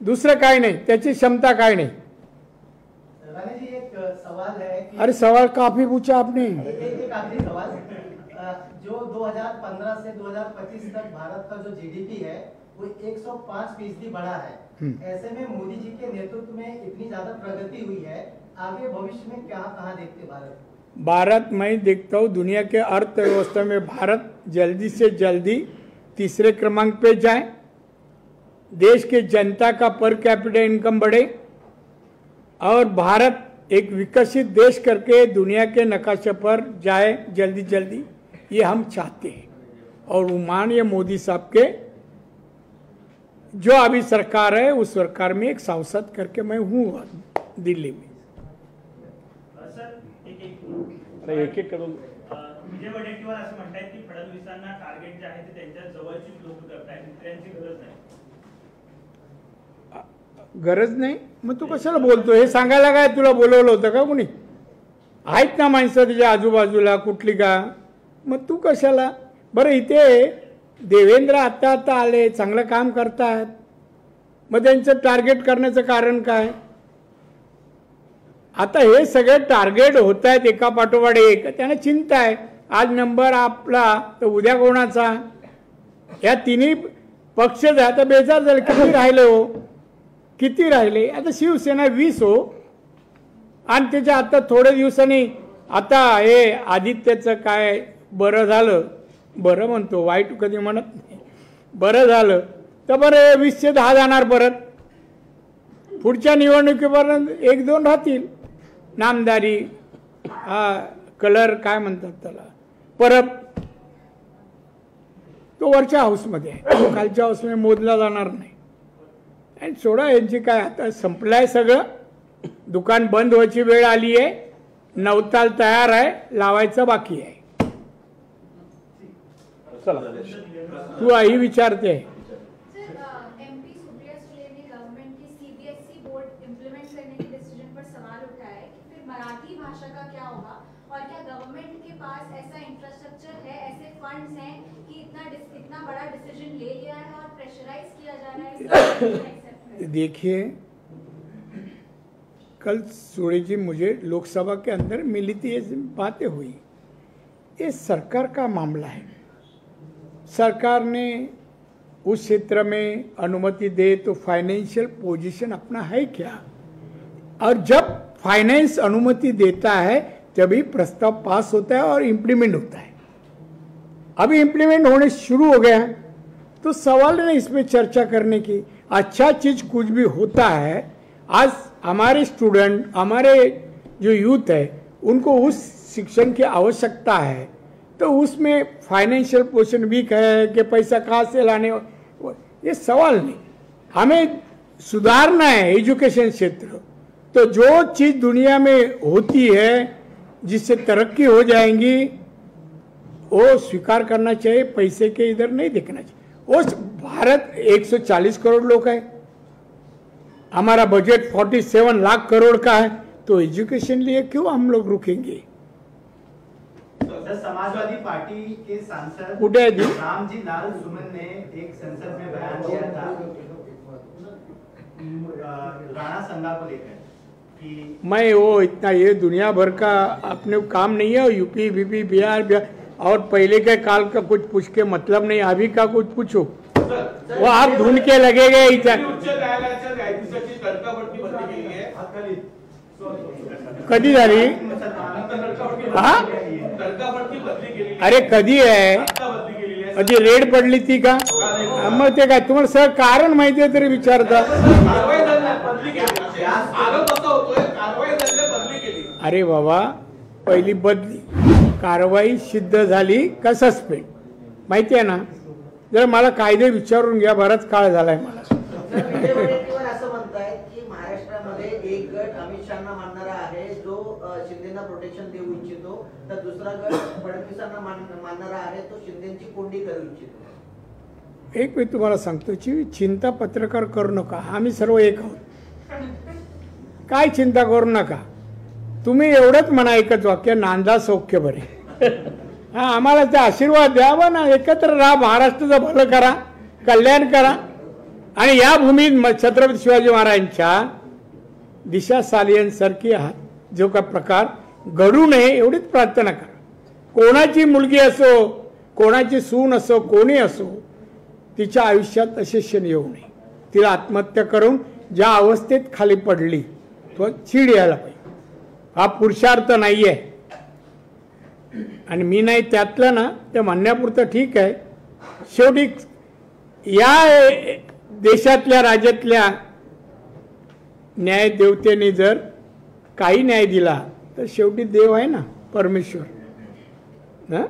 दुसरं काय नाही, त्याची क्षमता काय नाही. राणा जी एक सवाल है कि अरे सवाल काफी पूछा आपने. एक आखिरी सवाल, जो 2015 से 2025 तक भारत का जो जीडीपी है वो 105% बढ़ा है. ऐसे में मोदी जी के नेतृत्व में इतनी ज्यादा प्रगति हुई है, आगे भविष्य में क्या कहाँ देखते भारत मैं देखता हूँ दुनिया के अर्थव्यवस्था में भारत जल्दी से जल्दी तीसरे क्रमांक पे जाए, देश के जनता का पर कैपिटा इनकम बढ़े और भारत एक विकसित देश करके दुनिया के नक्शे पर जाए जल्दी जल्दी, ये हम चाहते हैं. और माननीय मोदी साहब के जो अभी सरकार है उस सरकार में एक सांसद करके मैं हूँ दिल्ली में. सर एक करून विजय वडेट्टीवार असं म्हणतात की फडणवीसांना टार्गेट जे आहे ते त्यांच्या जवळचीच लोक करतायत, दुसऱ्यांची गरज नाही. गरज नाही मग तू कशाला बोलतो, हे सांगायला काय तुला बोलवलं होतं का कोणी. आहेत ना माणसं त्याच्या आजूबाजूला कुठली का, मग तू कशाला. बरं इथे देवेंद्र आता आता आले, चांगलं काम करतात, मग त्यांचं टार्गेट करण्याचं कारण काय. आता हे सगळे टार्गेट होत आहेत एका पाठोपाठ एक, त्यांना चिंता आहे आज नंबर आपला तर उद्या कोणाचा. या तिन्ही पक्ष आता बेजार झाले. किती राहिले हो, किती राहिले. आता शिवसेना 20 हो, आणि त्याच्या आता थोड्या दिवसांनी आता हे आदित्यचं काय बरं झालं, बरं म्हणतो वाईट कधी म्हणत नाही, बरं झालं तर बरं 20 ते 10 जाणार परत. पुढच्या निवडणुकीपर्यंत 1-2 राहतील. नामदारी कलर काय म्हणतात त्याला, परत तो वरच्या हाऊसमध्ये आहे, खालच्या हाऊसमध्ये मोजला जाणार नाही. आणि सोडा यांची काय, आता संपलाय सगळं, दुकान बंद व्हायची वेळ आली आहे, नवताल तयार आहे, लावायचं बाकी आहे. चला तू आई विचारते. एमपी सुप्रिया सुले ने गवर्नमेंट की सीबीएसई बोर्ड इंप्लीमेंट करने के डिसीजन पर सवाल उठाया है कि फिर मराठी भाषा का क्या होगा, और क्या गवर्नमेंट के पास ऐसा इंफ्रास्ट्रक्चर है, ऐसे फंड्स हैं कि इतना बड़ा डिसीजन ले लिया है और प्रेशराइज किया जा रहा है. देखिए कल सुरे जी मुझे लोकसभा के अंदर मिली थी, ये बातें हुई. ये सरकार का मामला है, सरकार ने उस क्षेत्र में अनुमति दे तो फाइनेंशियल पोजीशन अपना है क्या, और जब फाइनेंस अनुमति देता है तभी प्रस्ताव पास होता है और इम्प्लीमेंट होता है. अभी इम्प्लीमेंट होने शुरू हो गया है तो सवाल नहीं इसमें चर्चा करने की. अच्छा चीज कुछ भी होता है, आज हमारे स्टूडेंट, हमारे जो यूथ है उनको उस शिक्षण की आवश्यकता है, तो उसमें फाइनेंशियल पोजीशन वीक है कि पैसा कहाँ से लाने, ये सवाल नहीं. हमें सुधारना है एजुकेशन क्षेत्र. तो जो चीज़ दुनिया में होती है जिससे तरक्की हो जाएंगी वो स्वीकार करना चाहिए, पैसे के इधर नहीं देखना चाहिए. उस भारत 140 करोड़ लोग है, हमारा बजट 47 लाख करोड़ का है, तो एजुकेशन लिए क्यों हम लोग रुकेंगे. समाजवादी पार्टी के सांसद रामजी लाल सुमन ने एक संसद में बयान दिया था राणा संघा को लेकर कि मैं वो इतना ये दुनिया भर का अपने काम नहीं है. यूपी बीपी बिहार और पहले के काल का कुछ पूछ के मतलब नहीं, अभी का कुछ पूछो वो आप ढूंढ के लगेगा. उच्च न्यायालयाच्या न्यायाधीशाची तडकाफडकी बदली केली आहे. कधी झाली. हा तडकाफडकी बदली केली. अरे कधी आहे, कधी रेड पडली ती का. मग ते काय तुम्हाला सर कारण माहिती आहे तरी विचारता. कारवाई झाली, बदली केली. आरोप असा होतोय कारवाई झाली, बदली केली. अरे बाबा पहिली बदली, कारवाई सिद्ध झाली का सस्पेंड माहिती आहे ना. जर मला कायदे विचारून घ्या, बराच काळ झालाय मला. असं म्हणतायत की महाराष्ट्रामध्ये एक गट अमित शहाना कोंडी करू इच्छितो. एक मी तुम्हाला सांगतो की चिंता पत्रकार करू नका, आम्ही सर्व एक आहोत. काय चिंता करू नका. तुम्ही एवढंच म्हणा एकच वाक्य, नांदा सौख्य बरे. हा, आम्हाला ते आशीर्वाद द्यावा ना, एकत्र राहा, महाराष्ट्राचं भलं करा, कल्याण करा. आणि या भूमीत छत्रपती शिवाजी महाराजांच्या दिशा सालियनसारखी जो का प्रकार घडू नये एवढीच प्रार्थना करा. कोणाची मुलगी असो, कोणाची सून असो, कोणी असो, तिच्या आयुष्यात असे क्षण येऊ नये. तिला आत्महत्या करून ज्या अवस्थेत खाली पडली तो चीड यायला पाहिजे. हा पुरुषार्थ नाही आहे. आणि मी नाही त्यातलं ना, ते म्हणण्यापुरतं ठीक आहे. शेवटी या देशातल्या राज्यातल्या न्यायदेवतेने जर काही न्याय दिला तर शेवटी देव आहे ना, परमेश्वर. ना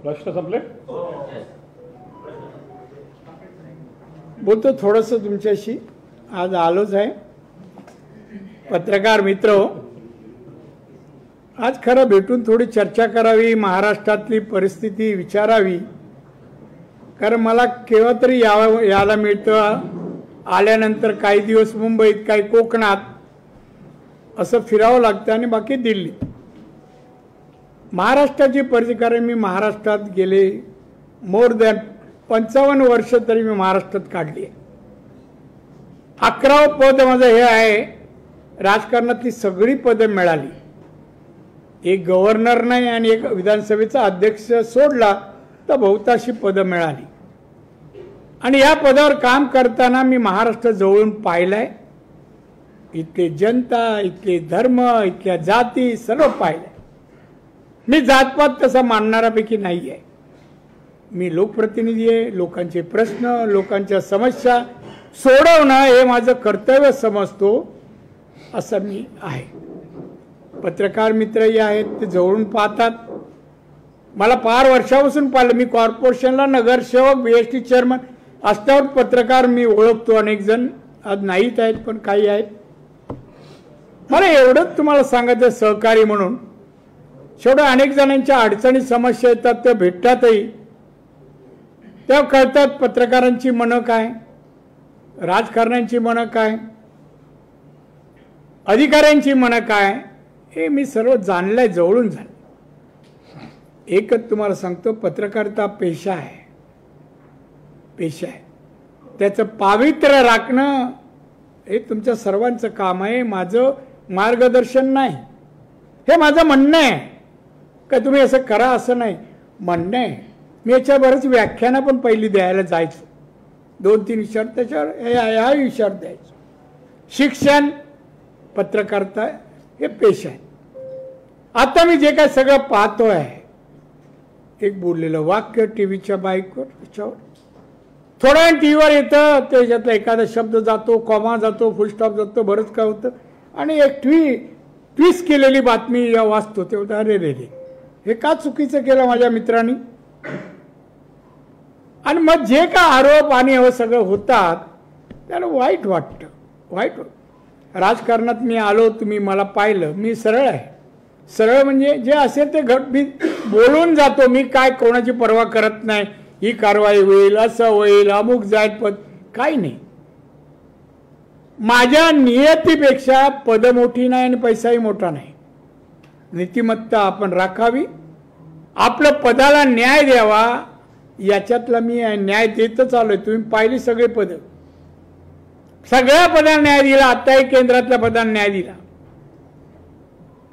प्रश्न संपले. बोलतो थोडंसं तुमच्याशी आज आलोच आहे. पत्रकार मित्र हो, आज खरं भेटून थोडी चर्चा करावी, महाराष्ट्रातली परिस्थिती विचारावी. कारण मला केव्हा तरी यायला मिळतं, आल्यानंतर काही दिवस मुंबईत, काही कोकणात असं फिरावं लागतं आणि बाकी दिल्ली. महाराष्ट्राची परिस्थिती, मी महाराष्ट्रात गेले मोर दॅन 55 वर्ष तरी मी महाराष्ट्रात काढली आहे. 11वं पद माझं हे आहे. राजकारणातली सगळी पदं मिळाली, एक गव्हर्नर नाही आणि एक विधानसभेचा अध्यक्ष सोडला तर बहुतांशी पदं मिळाली. आणि या पदावर काम करताना मी महाराष्ट्र जवळून पाहिलंय. इथले जनता, इथले धर्म, इथल्या जाती सर्व पाहिलंय. मी जातपात तसा मानणाऱ्यापैकी नाही आहे. मी लोकप्रतिनिधी आहे. लोकांचे प्रश्न, लोकांच्या समस्या सोडवणं हे माझं कर्तव्य समजतो, असं मी आहे. पत्रकार मित्रही आहेत, ते जवळून पाहतात. मला 5 वर्षापासून पाहिलं. मी कॉर्पोरेशनला नगरसेवक, BST चेअरमन असल्यावर पत्रकार मी ओळखतो. अनेक जण आज नाहीत आहेत, पण काही आहेत. मला एवढंच तुम्हाला सांगायचं सहकारी म्हणून, शेवटं अनेक जणांच्या अडचणी समस्या येतात, त्या भेटतातही. तेव्हा कळतात पत्रकारांची मनं काय, राजकारण्यांची मनं काय, अधिकाऱ्यांची मनं काय, हे मी सर्व जाणलंय, जवळून जाणलं. एकच तुम्हाला सांगतो, पत्रकारिता पेशा आहे, पेशा आहे. त्याचं पावित्र्य राखणं हे तुमच्या सर्वांचं काम आहे. माझं मार्गदर्शन नाही, हे माझं म्हणणं आहे. का तुम्ही असं करा असं नाही, म्हणणं आहे. मी याच्या बरेच व्याख्यानं पण पहिली द्यायला जायचो, 2-3 विषयावर, त्याच्यावर ह्या विषयावर द्यायचो. शिक्षण, पत्रकारिता हे पेशा आहे. आता मी जे काय सगळं पाहतोय, एक बोललेलं वाक्य टीव्हीच्या बाईकवर, त्याच्यावर थोड्या टीव्हीवर येतं, त्याच्यातला एखादा शब्द जातो, कॉमा जातो, फुलस्टॉप जातो, बरंच काय होतं. आणि एक ट्विस्ट केलेली बातमी या वाचतो, तेवढं अरे रे रे, हे का चुकीचं केलं माझ्या मित्रांनी. आणि मग जे का आरोप आणि हे सगळं होतात त्याला वाईट वाटतं, वाईट वाटतं. राजकारणात मी आलो, तुम्ही मला पाहिलं, मी सरळ आहे. सरळ म्हणजे जे असेल ते मी बोलून जातो. मी काय कोणाची पर्वा करत नाही, ही कारवाई होईल, असं होईल, अमुक जायत पद, काही नाही. माझ्या नियतीपेक्षा पद मोठी नाही आणि पैसाही मोठा नाही. नीतिमत्ता आपण राखावी, आपलं पदाला न्याय द्यावा, याच्यातला मी न्याय देतच आलोय. तुम्ही पाहिली सगळे पद, सगळ्या पदांना न्याय दिला. आत्ताही केंद्रातल्या पदांना न्याय दिला.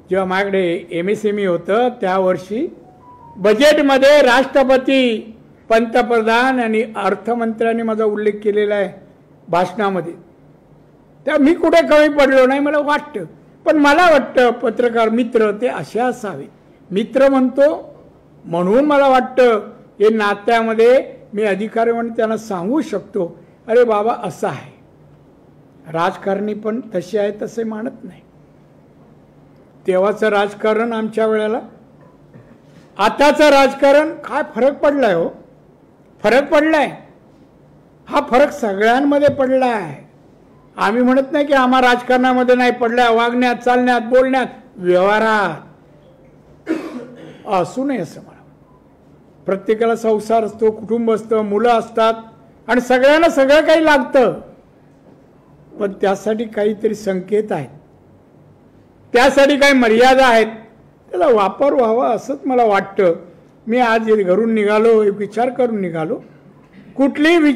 जेव्हा माझ्याकडे MSME होतं त्या वर्षी बजेटमध्ये राष्ट्रपती, पंतप्रधान आणि अर्थमंत्र्यांनी माझा उल्लेख केलेला आहे भाषणामध्ये. तेव्हा मी कुठे कमी पडलो नाही, मला वाटतं. पण मला वाटतं पत्रकार मित्र ते असे असावे. मित्र म्हणतो म्हणून मला वाटतं हे नात्यामध्ये मी अधिकारी म्हणून त्यांना सांगू शकतो, अरे बाबा असं आहे. राजकारणी पण तसे आहे तसे मानत नाही. तेव्हाचं राजकारण आमच्या वेळेला, आताचं राजकारण काय फरक पडलाय हो, फरक पडलाय. हा फरक सगळ्यांमध्ये पडला आहे. आम्ही म्हणत नाही की आम्हा राजकारणामध्ये नाही पडलाय, वागण्यात, चालण्यात, बोलण्यात, व्यवहारात असू नये असं मला. प्रत्येकाला संसार असतो, कुटुंब असतं, मुलं असतात आणि सगळ्यांना सगळं काही लागतं. पण त्यासाठी काहीतरी संकेत आहेत, त्यासाठी काही मर्यादा आहेत, त्याला वापर व्हावा असंच मला वाटतं. मी आज घरून निघालो, एक विचार करून निघालो. कुठलीही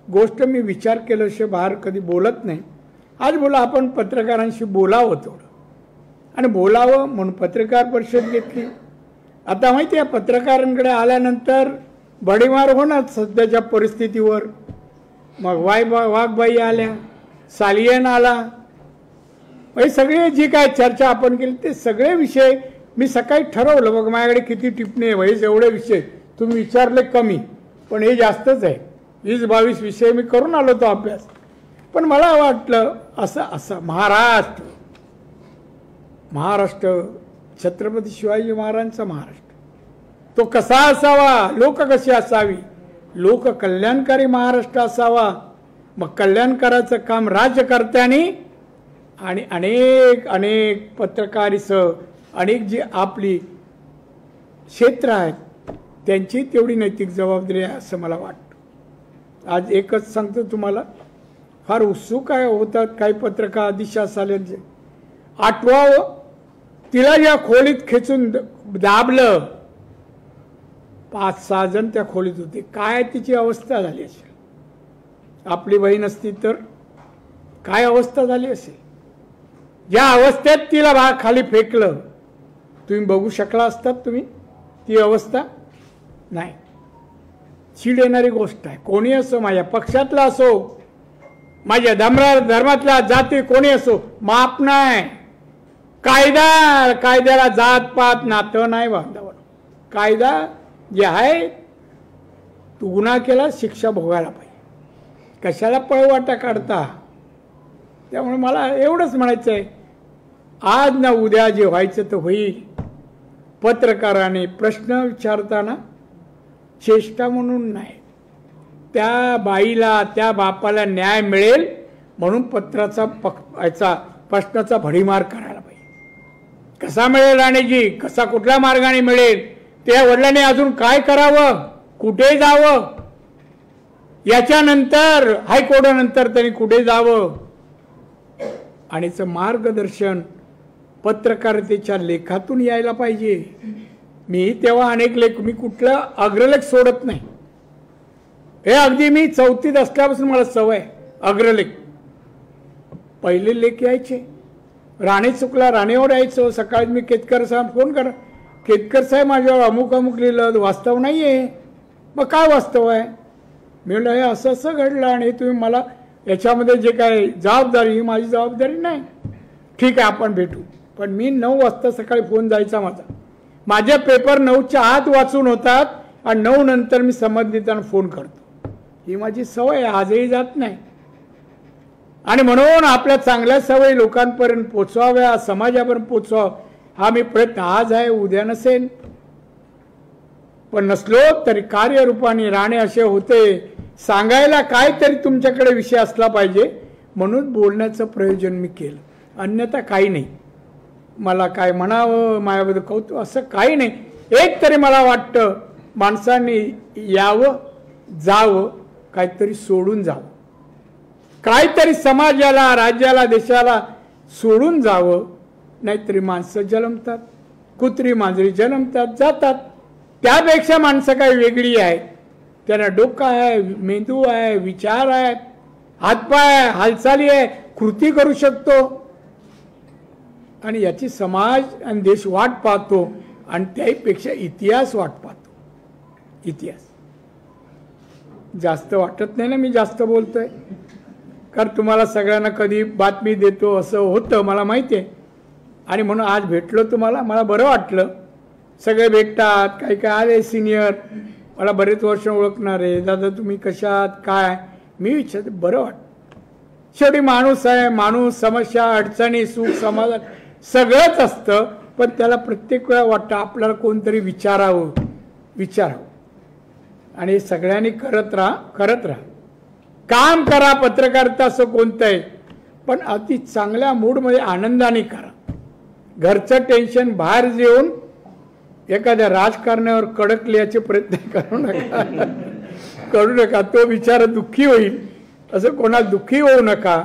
गोष्ट मी विचार केल्याशिवाय बाहेर कधी बोलत नाही. आज बोला, आपण पत्रकारांशी बोलावं थोडं आणि बोलावं म्हणून पत्रकार परिषद घेतली. आता माहिती आहे, पत्रकारांकडे आल्यानंतर बडीमार होणार सध्याच्या परिस्थितीवर. मग वाघबाई आल्या, सालियन आला, हे सगळे जी काय चर्चा आपण केली ते सगळे विषय मी सकाळी ठरवलं. बघ माझ्याकडे किती टिपणे आहे, हे एवढे विषय तुम्ही विचारले कमी, पण हे जास्तच आहे. 20-22 विषय मी करून आलो तो अभ्यास. पण मला वाटलं असं महाराष्ट्र छत्रपती शिवाजी महाराजांचा महाराष्ट्र तो कसा असावा, लोक कशी असावी, लोक कल्याणकारी महाराष्ट्र असावा. मग कल्याणकाराचं काम राज्यकर्त्यांनी आणि अनेक पत्रकारीसह अनेक जी आपली क्षेत्र आहेत त्यांची तेवढी नैतिक जबाबदारी आहे असं मला वाटतं. आज एकच सांगतो तुम्हाला, फार उत्सुक आहे होतात काही पत्रकार दिशा सालेंचे. आठवावं, तिला या खोलीत खेचून दाबलं, 5-6 जण त्या खोलीत होते. काय तिची अवस्था झाली असेल, आपली बहीण असती तर काय अवस्था झाली असेल. ज्या अवस्थेत तिला खाली फेकलं, तुम्ही बघू शकला असतात तुम्ही ती अवस्था. नाही, चीड येणारी गोष्ट आहे. कोणी असो, माझ्या पक्षातला असो, माझ्या धर्मातला जाती कोणी असो, माप नाही. कायद्याला जात पात नातं नाही बांधावं. कायदा जे आहे, तू गुन्हा केला शिक्षा भोगायला पाहिजे, कशाला पळवाटा काढता. त्यामुळे मला एवढंच म्हणायचं आहे, आज ना उद्या जे व्हायचं तर होईल. पत्रकाराने प्रश्न विचारताना चेष्टा म्हणून नाही, त्या बाईला त्या बापाला न्याय मिळेल म्हणून प्रश्नाचा भडीमार करायला पाहिजे. कसा मिळेल राणेजी, कसा कुठल्या मार्गाने मिळेल, त्या वडिलांनी अजून काय करावं, कुठे जावं, याच्यानंतर हायकोर्टानंतर त्यांनी कुठे जावं आणि मार्गदर्शन पत्रकारितेच्या लेखातून यायला पाहिजे. मी तेव्हा अनेक लेख, मी कुठला अग्रलेख सोडत नाही. हे अगदी मी 4थीत असल्यापासून मला सवय अग्रलेख. पहिले लेख यायचे, राणे चुकला राणेवर यायचो. सकाळी मी केतकर साहेब फोन करा, केतकर साहेब माझ्यावर अमुक लिहिलं, वास्तव नाही आहे. मग काय वास्तव आहे, मी म्हणलं हे असं घडलं आणि तुम्ही मला याच्यामध्ये जे काय जबाबदारी, ही माझी जबाबदारी नाही. ठीक आहे आपण भेटू. पण मी 9 वाजता सकाळी फोन जायचा माझे पेपर 9च्या आत वाचून होतात आणि 9 नंतर मी संबंधितांना फोन करतो. ही माझी सवय आजही जात नाही. आणि म्हणून आपल्या चांगल्या सवयी लोकांपर्यंत पोचवाव्या, समाजापर्यंत पोचवावं हा मी प्रयत्न आज आहे, उद्या नसेल. पण नसलो तरी कार्यरूपाने राणे असे होते, सांगायला काहीतरी तुमच्याकडे विषय असला पाहिजे म्हणून बोलण्याचं प्रयोजन मी केलं. अन्यथा काही नाही. मला काय म्हणावं, माझ्याबद्दल कौतुक असं काही नाही. एक तरी मला वाटतं माणसांनी यावं, जावं, काहीतरी सोडून जावं, काहीतरी समाजाला, राज्याला, देशाला सोडून जावं. नाहीतरी माणसं जन्मतात, कुत्री मांजरी जन्मतात जातात. त्यापेक्षा माणसं काही वेगळी आहे. त्यांना डोकं आहे, मेंदू आहे, विचार आहे, हातपाय आहे, हालचाली आहे, कृती करू शकतो. आणि याची समाज आणि देश वाट पाहतो आणि त्यापेक्षा इतिहास वाट पाहतो. इतिहास जास्त वाटत नाही ना मी जास्त बोलतोय, कारण तुम्हाला सगळ्यांना कधी बातमी देतो असं होतं मला माहिती आहे. आणि म्हणून आज भेटलो तुम्हाला, मला बरं वाटलं. सगळे भेटतात, काही काय आले सिनियर, मला बरेच वर्ष ओळखणारे, दादा तुम्ही कशात काय, मी विचारते, बरं वाटतं. शेवटी माणूस आहे, माणूस समस्या अडचणी सुख समाधान सगळंच असतं. पण त्याला प्रत्येक वेळा वाटतं आपल्याला कोणतरी विचारावं. आणि हे सगळ्यांनी करत राहा. काम करा, पत्रकारिता असं कोणतं आहे, पण अति चांगल्या मूडमध्ये आनंदाने करा. घरचं टेन्शन बाहेर येऊन एखाद्या राजकारण्यावर कडकल्याचे प्रयत्न करू नका. तो बिचारा दुःखी होईल, असं कोणाला दुःखी होऊ नका.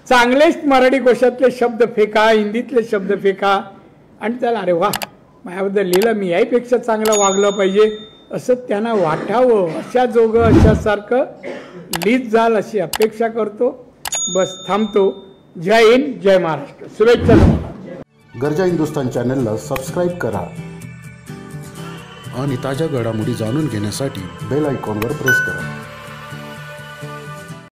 चांगलेच मराठी कोशातले शब्द फेका, हिंदीतले शब्द फेका आणि त्याला अरे वा माझ्याबद्दल लिहिलं, मी याहीपेक्षा चांगला वागलं पाहिजे असं त्यांना वाटावं. अशा जोगं अशासारखं लिहित जाल अशी अपेक्षा करतो. बस थांबतो. जय हिंद, जय महाराष्ट्र. शुभेच्छा. गरजा हिंदुस्तान चॅनलला सबस्क्राईब करा आणि ताज्या घडामोडी जाणून घेण्यासाठी बेल आयकॉनवर प्रेस करा.